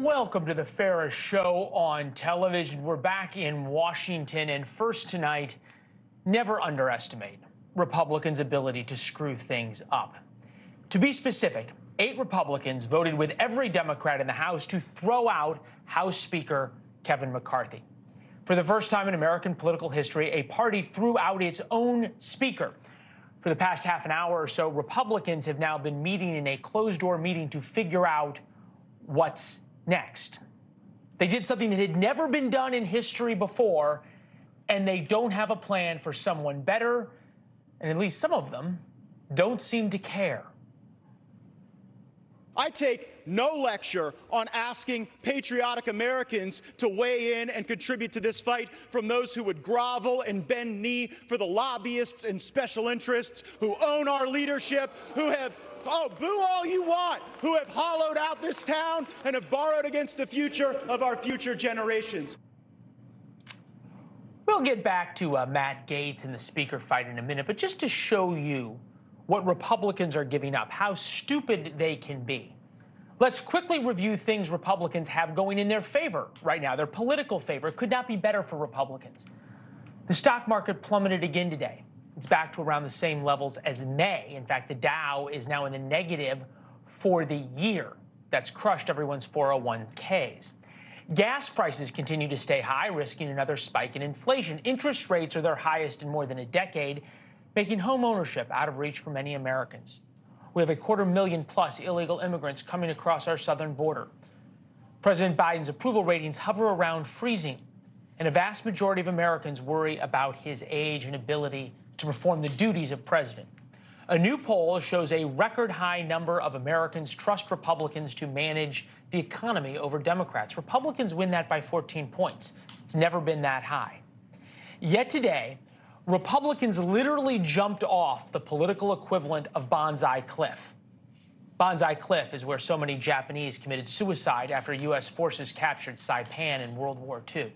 Welcome to the fairest show on television. We're back in Washington, and first tonight, never underestimate Republicans' ability to screw things up. To be specific, 8 Republicans voted with every Democrat in the House to throw out House Speaker Kevin McCarthy. For the first time in American political history, a party threw out its own speaker. For the past half an hour or so, Republicans have now been meeting in a closed-door meeting to figure out what's next. They did something that had never been done in history before, and they don't have a plan for someone better, and at least some of them don't seem to care. I take no lecture on asking patriotic Americans to weigh in and contribute to this fight from those who would grovel and bend knee for the lobbyists and special interests who own our leadership, who have boo all you want, who have hollowed out this town and have borrowed against the future of our future generations. We'll get back to Matt Gaetz and the speaker fight in a minute, but just to show you what Republicans are giving up, how stupid they can be, let's quickly review things Republicans have going in their favor right now, their political favor. It could not be better for Republicans. The stock market plummeted again today. It's back to around the same levels as May. In fact, the Dow is now in the negative for the year. That's crushed everyone's 401ks. Gas prices continue to stay high, risking another spike in inflation. Interest rates are their highest in more than a decade, making home ownership out of reach for many Americans. We have 250,000+ illegal immigrants coming across our southern border. President Biden's approval ratings hover around freezing, and a vast majority of Americans worry about his age and ability to perform the duties of president. A new poll shows a record high number of Americans trust Republicans to manage the economy over Democrats. Republicans win that by 14 points. It's never been that high. Yet today, Republicans literally jumped off the political equivalent of Banzai Cliff. Banzai Cliff is where so many Japanese committed suicide after U.S. forces captured Saipan in World War II.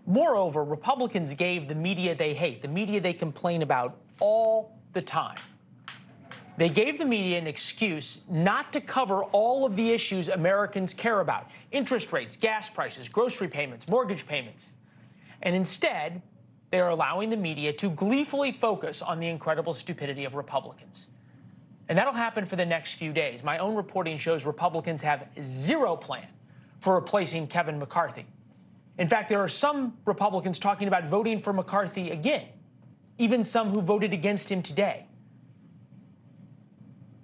Moreover, Republicans gave the media they hate, the media they complain about all the time. They gave the media an excuse not to cover all of the issues Americans care about: interest rates, gas prices, grocery payments, mortgage payments. And instead, they are allowing the media to gleefully focus on the incredible stupidity of Republicans. And that'll happen for the next few days. My own reporting shows Republicans have zero plan for replacing Kevin McCarthy. In fact, there are some Republicans talking about voting for McCarthy again, even some who voted against him today.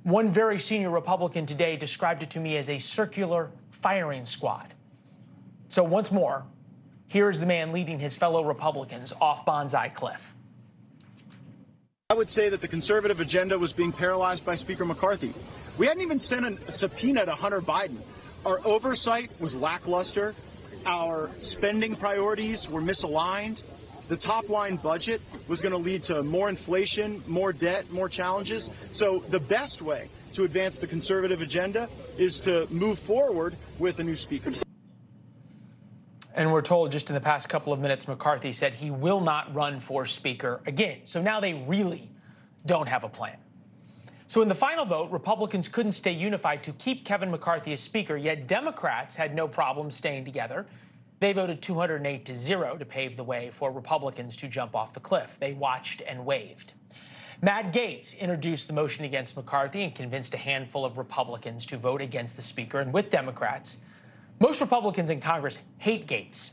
One very senior Republican today described it to me as a circular firing squad. So once more, here's the man leading his fellow Republicans off Banzai Cliff. I would say that the conservative agenda was being paralyzed by Speaker McCarthy. We hadn't even sent a subpoena to Hunter Biden. Our oversight was lackluster. Our spending priorities were misaligned. The top-line budget was going to lead to more inflation, more debt, more challenges. So the best way to advance the conservative agenda is to move forward with a new speaker. And we're told just in the past couple of minutes, McCarthy said he will not run for speaker again. So now they really don't have a plan. So in the final vote, Republicans couldn't stay unified to keep Kevin McCarthy as speaker, yet Democrats had no problem staying together. They voted 208-0 to pave the way for Republicans to jump off the cliff. They watched and waved. Matt Gaetz introduced the motion against McCarthy and convinced a handful of Republicans to vote against the speaker. And with Democrats, most Republicans in Congress hate Gaetz.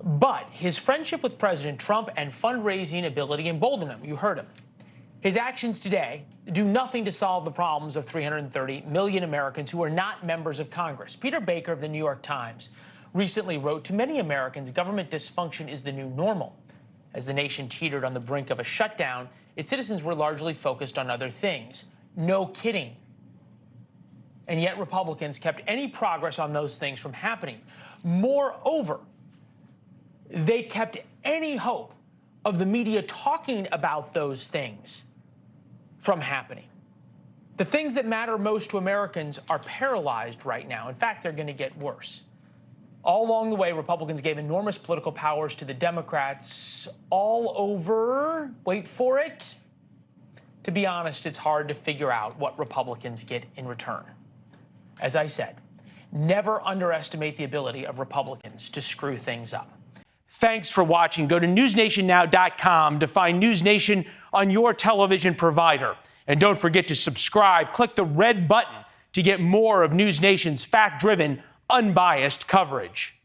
But his friendship with President Trump and fundraising ability emboldened him. You heard him. His actions today do nothing to solve the problems of 330 million Americans who are not members of Congress. Peter Baker of the New York Times recently wrote, "To many Americans, government dysfunction is the new normal. As the nation teetered on the brink of a shutdown, its citizens were largely focused on other things." No kidding. And yet Republicans kept any progress on those things from happening. Moreover, they kept any hope of the media talking about those things from happening. The things that matter most to Americans are paralyzed right now. In fact, they're going to get worse. All along the way, Republicans gave enormous political powers to the Democrats all over, wait for it. To be honest, it's hard to figure out what Republicans get in return. As I said, Never underestimate the ability of Republicans to screw things up. Thanks for watching. Go to newsnationnow.com to find NewsNation on your television provider. And don't forget to subscribe. Click the red button to get more of NewsNation's fact-driven, unbiased coverage.